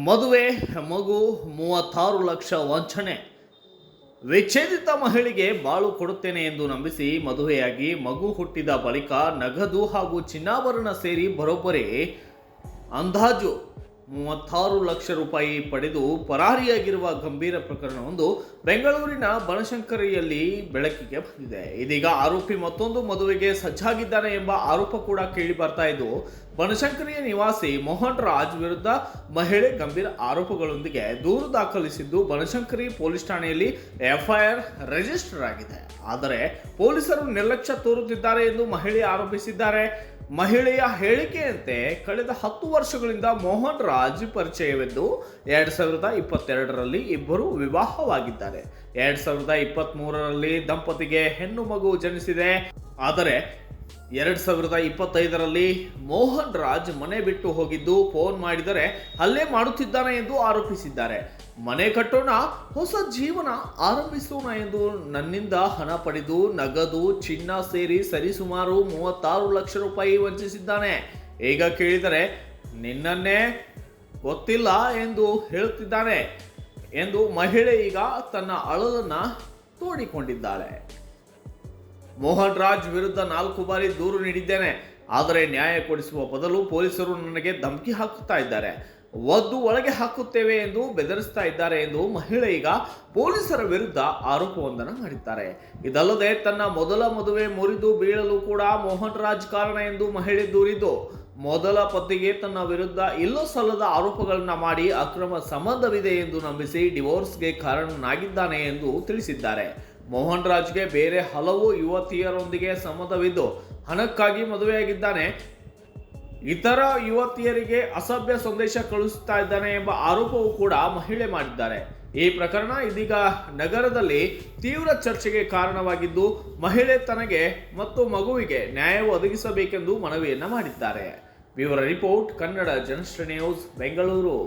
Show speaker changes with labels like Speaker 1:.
Speaker 1: ಮದುವೆ ಮಗು 36 ಲಕ್ಷ ವಂಚನೆ. ವಿಚ್ಛೇದಿತ ಮಹಿಳೆಗೆ ಬಾಳು ಕೊಡುತ್ತೇನೆ ಎಂದು ನಂಬಿಸಿ ಮದುವೆಯಾಗಿ ಮಗು ಹುಟ್ಟಿದ ಬಳಿಕ ನಗದು ಹಾಗೂ ಚಿನ್ನಾಭರಣ ಸೇರಿ ಬರೋಬ್ಬರಿ ಅಂದಾಜು 36 ಲಕ್ಷ ರೂಪಾಯಿ ಪಡೆದು ಪರಾರಿಯಾಗಿರುವ ಗಂಭೀರ ಪ್ರಕರಣವೊಂದು ಬೆಂಗಳೂರಿನ ಬನಶಂಕರಿಯಲ್ಲಿ ಬೆಳಕಿಗೆ ಬಂದಿದೆ. ಇದೀಗ ಆರೋಪಿ ಮತ್ತೊಂದು ಮದುವೆಗೆ ಸಜ್ಜಾಗಿದ್ದಾನೆ ಎಂಬ ಆರೋಪ ಕೂಡ ಕೇಳಿ ಬರ್ತಾ ಇದ್ದು, ಬನಶಂಕರಿಯ ನಿವಾಸಿ ಮೋಹನ್ ರಾಜ್ ವಿರುದ್ಧ ಮಹಿಳೆ ಗಂಭೀರ ಆರೋಪಗಳೊಂದಿಗೆ ದೂರು ದಾಖಲಿಸಿದ್ದು ಬನಶಂಕರಿ ಪೊಲೀಸ್ ಠಾಣೆಯಲ್ಲಿ ಎಫ್ಐಆರ್ ರಿಜಿಸ್ಟರ್ ಆಗಿದೆ. ಆದರೆ ಪೊಲೀಸರು ನಿರ್ಲಕ್ಷ್ಯ ತೋರುತ್ತಿದ್ದಾರೆ ಎಂದು ಮಹಿಳೆ ಆರೋಪಿಸಿದ್ದಾರೆ. ಮಹಿಳೆಯ ಹೇಳಿಕೆಯಂತೆ ಕಳೆದ 10 ವರ್ಷಗಳಿಂದ ಮೋಹನ್ ರಾಜ್ ಪರಿಚಯವೆಂದು 2022ರಲ್ಲಿ ಇಬ್ಬರು ವಿವಾಹವಾಗಿದ್ದಾರೆ. 2023ರಲ್ಲಿ ದಂಪತಿಗೆ ಹೆಣ್ಣು ಮಗು ಜನಿಸಿದೆ. ಆದರೆ 2025ರಲ್ಲಿ ಮೋಹನ್ ರಾಜ್ ಮನೆ ಬಿಟ್ಟು ಹೋಗಿದ್ದು ಫೋನ್ ಮಾಡಿದರೆ ಹಲ್ಲೆ ಮಾಡುತ್ತಿದ್ದಾನೆ ಎಂದು ಆರೋಪಿಸಿದ್ದಾರೆ. ಮನೆ ಕಟ್ಟೋಣ, ಹೊಸ ಜೀವನ ಆರಂಭಿಸೋಣ ಎಂದು ನನ್ನಿಂದ ಹಣ ಪಡೆದು ನಗದು ಚಿನ್ನ ಸೇರಿ ಸರಿಸುಮಾರು 36 ಲಕ್ಷ ರೂಪಾಯಿ ವಂಚಿಸಿದ್ದಾನೆ. ಈಗ ಕೇಳಿದರೆ ನಿನ್ನನ್ನೇ ಗೊತ್ತಿಲ್ಲ ಎಂದು ಹೇಳುತ್ತಿದ್ದಾನೆ ಎಂದು ಮಹಿಳೆ ಈಗ ತನ್ನ ಅಳಲನ್ನ ತೋಡಿಕೊಂಡಿದ್ದಾಳೆ. ಮೋಹನ್ ರಾಜ್ ವಿರುದ್ಧ 4 ಬಾರಿ ದೂರು ನೀಡಿದ್ದೇನೆ, ಆದರೆ ನ್ಯಾಯ ಕೊಡಿಸುವ ಬದಲು ಪೊಲೀಸರು ನನಗೆ ಧಮಕಿ ಹಾಕುತ್ತಾ ಇದ್ದಾರೆ, ಒದ್ದು ಒಳಗೆ ಹಾಕುತ್ತೇವೆ ಎಂದು ಬೆದರಿಸ್ತಾ ಇದ್ದಾರೆ ಎಂದು ಮಹಿಳೆ ಈಗ ಪೊಲೀಸರ ವಿರುದ್ಧ ಆರೋಪವೊಂದನ್ನು ಮಾಡಿದ್ದಾರೆ. ಇದಲ್ಲದೆ ತನ್ನ ಮೊದಲ ಮದುವೆ ಮುರಿದು ಬೀಳಲು ಕೂಡ ಮೋಹನ್ ರಾಜ್ ಕಾರಣ ಎಂದು ಮಹಿಳೆ ದೂರಿದ್ದು, ಮೊದಲ ಪತಿಗೆ ತನ್ನ ವಿರುದ್ಧ ಇಲ್ಲೋ ಸಲ್ಲದ ಆರೋಪಗಳನ್ನ ಮಾಡಿ ಅಕ್ರಮ ಸಂಬಂಧವಿದೆ ಎಂದು ನಂಬಿಸಿ ಡಿವೋರ್ಸ್ಗೆ ಕಾರಣನಾಗಿದ್ದಾನೆ ಎಂದು ತಿಳಿಸಿದ್ದಾರೆ. ಮೋಹನ್ ರಾಜ್ಗೆ ಬೇರೆ ಹಲವು ಯುವತಿಯರೊಂದಿಗೆ ಸಂಬಂಧವಿದ್ದು ಹಣಕ್ಕಾಗಿ ಮದುವೆಯಾಗಿದ್ದಾನೆ. ಇತರ ಯುವತಿಯರಿಗೆ ಅಸಭ್ಯ ಸಂದೇಶ ಕಳುಹಿಸುತ್ತಾ ಇದ್ದಾನೆ ಎಂಬ ಆರೋಪವೂ ಕೂಡ ಮಹಿಳೆ ಮಾಡಿದ್ದಾರೆ. ಈ ಪ್ರಕರಣ ಇದೀಗ ನಗರದಲ್ಲಿ ತೀವ್ರ ಚರ್ಚೆಗೆ ಕಾರಣವಾಗಿದ್ದು, ಮಹಿಳೆ ತನಗೆ ಮತ್ತು ಮಗುವಿಗೆ ನ್ಯಾಯ ಒದಗಿಸಬೇಕೆಂದು ಮನವಿಯನ್ನ ಮಾಡಿದ್ದಾರೆ. Bureau report, Kannada Janashree news, Bengaluru.